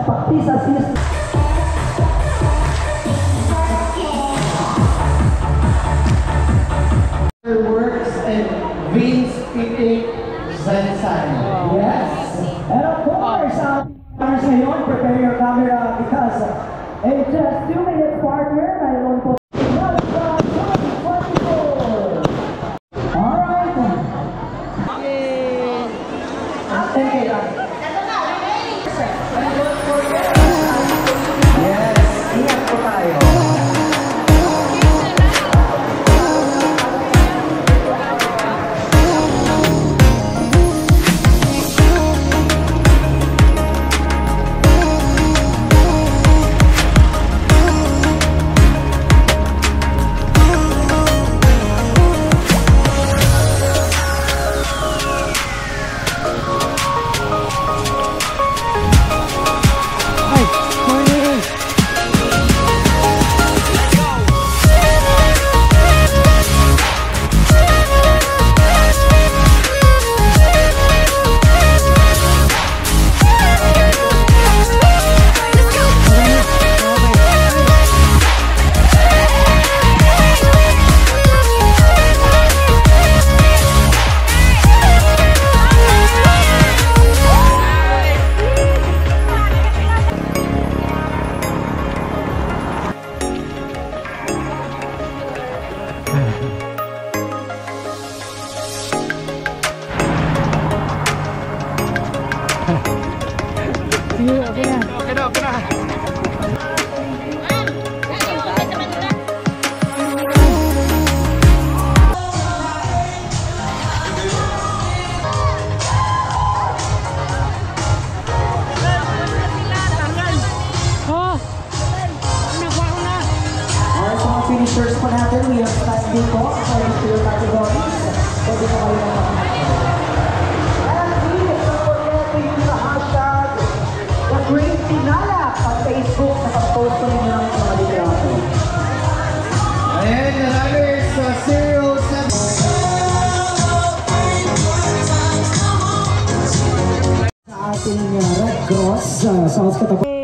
nagpaktis assist. Works and Vince Pitik Zansan. Yes. And of course, ngayon, prepare your camera because in just 2 minutes, partner, mayroon po. Alright. Okay lang. Yes, ingat po tayo. Okay na. Alright, sa mga finishers po natin, we have standing po according to your categories. Pwede po kayo naman. And please don't forget to use the hashtag The Great Tinala sa Facebook sa pag-post po ninyo ng mga litrato. Ayan, the runners sa 07. Sa ating Red Cross, South Cotabato.